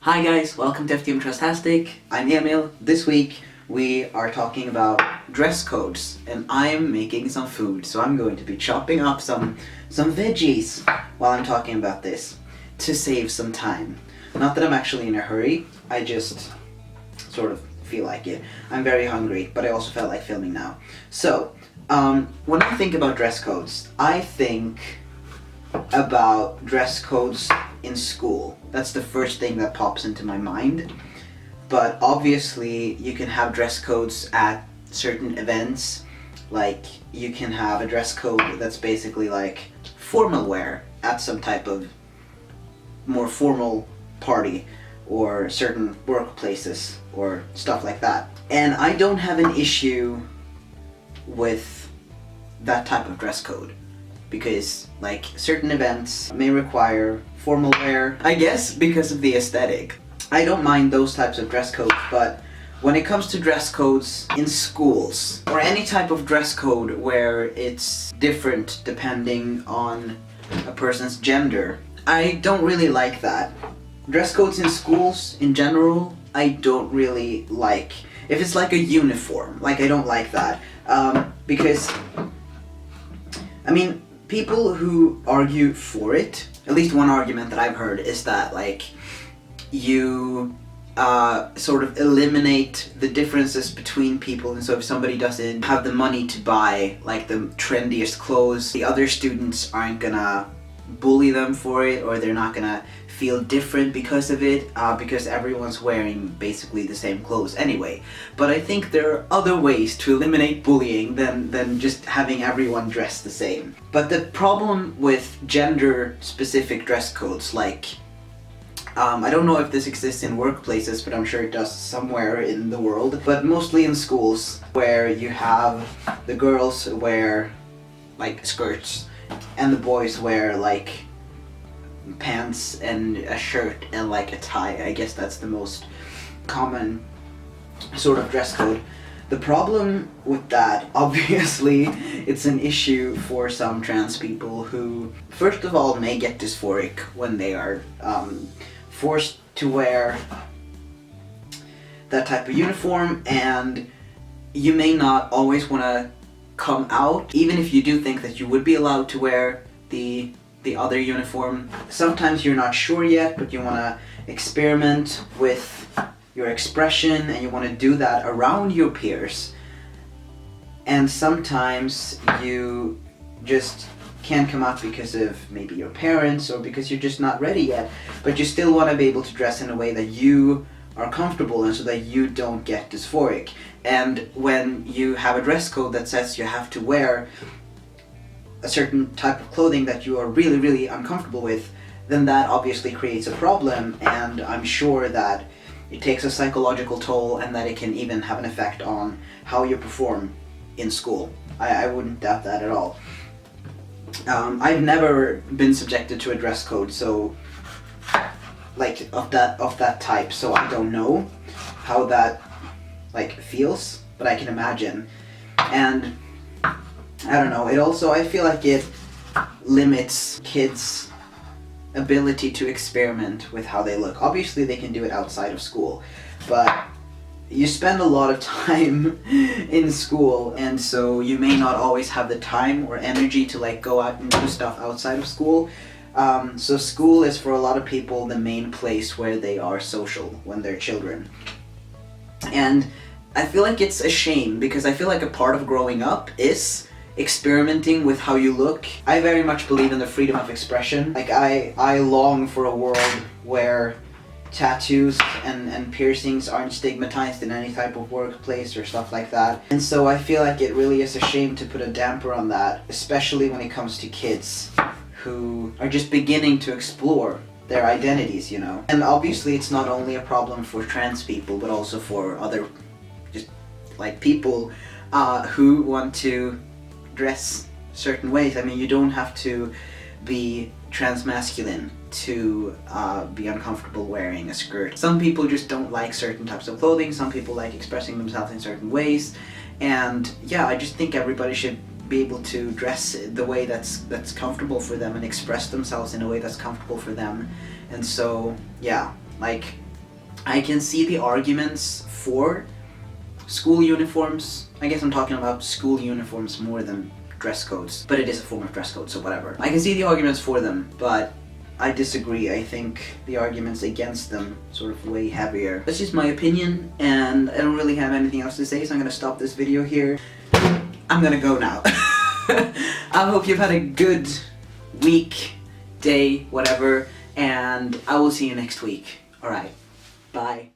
Hi guys, welcome to FTM Trustastic. I'm Emil. This week we are talking about dress codes and I'm making some food, so I'm going to be chopping up some veggies while I'm talking about this to save some time. Not that I'm actually in a hurry, I just sort of feel like it. I'm very hungry, but I also felt like filming now. So, when I think about dress codes, I think about dress codes in school. That's the first thing that pops into my mind. But obviously you can have dress codes at certain events. Like you can have a dress code that's basically like formal wear at some type of more formal party or certain workplaces or stuff like that. And I don't have an issue with that type of dress code, because like certain events may require formal wear, I guess because of the aesthetic. I don't mind those types of dress codes, but when it comes to dress codes in schools or any type of dress code where it's different depending on a person's gender, I don't really like that. Dress codes in schools in general, I don't really like. If it's like a uniform, like I don't like that. Because, I mean, people who argue for it, at least one argument that I've heard is that like you sort of eliminate the differences between people, and so if somebody doesn't have the money to buy like the trendiest clothes, the other students aren't gonna bully them for it, or they're not gonna feel different because of it, because everyone's wearing basically the same clothes anyway. But I think there are other ways to eliminate bullying than just having everyone dress the same. But the problem with gender-specific dress codes, like I don't know if this exists in workplaces, but I'm sure it does somewhere in the world, but mostly in schools, where you have the girls wear like skirts and the boys wear like pants and a shirt and like a tie. I guess that's the most common sort of dress code. The problem with that, obviously, it's an issue for some trans people who, first of all, may get dysphoric when they are forced to wear that type of uniform, and you may not always want to come out, even if you do think that you would be allowed to wear the other uniform. Sometimes you're not sure yet, but you want to experiment with your expression and you want to do that around your peers. And sometimes you just can't come out because of maybe your parents or because you're just not ready yet, but you still want to be able to dress in a way that you are comfortable in so that you don't get dysphoric. And when you have a dress code that says you have to wear a certain type of clothing that you are really, really uncomfortable with, then that obviously creates a problem, and I'm sure that it takes a psychological toll and that it can even have an effect on how you perform in school. I wouldn't doubt that at all. I've never been subjected to a dress code, so like of that type, so I don't know how that like feels, but I can imagine. And I don't know, it also, I feel like it limits kids' ability to experiment with how they look. Obviously they can do it outside of school, but you spend a lot of time in school, and so you may not always have the time or energy to like go out and do stuff outside of school. So school is for a lot of people the main place where they are social when they're children. And I feel like it's a shame, because I feel like a part of growing up is experimenting with how you look. I very much believe in the freedom of expression. Like I long for a world where tattoos and piercings aren't stigmatized in any type of workplace or stuff like that. And so I feel like it really is a shame to put a damper on that, especially when it comes to kids who are just beginning to explore their identities, you know. And obviously it's not only a problem for trans people, but also for other just like people who want to dress certain ways. I mean, you don't have to be transmasculine to be uncomfortable wearing a skirt. Some people just don't like certain types of clothing, some people like expressing themselves in certain ways, and yeah, I just think everybody should be able to dress the way that's comfortable for them and express themselves in a way that's comfortable for them. And so yeah, like I can see the arguments for school uniforms. I guess I'm talking about school uniforms more than dress codes, but it is a form of dress code, so whatever. I can see the arguments for them, but I disagree. I think the arguments against them sort of way heavier. That's just my opinion, and I don't really have anything else to say, so I'm gonna stop this video here. I'm gonna go now. I hope you've had a good week, day, whatever, and I will see you next week. Alright, bye.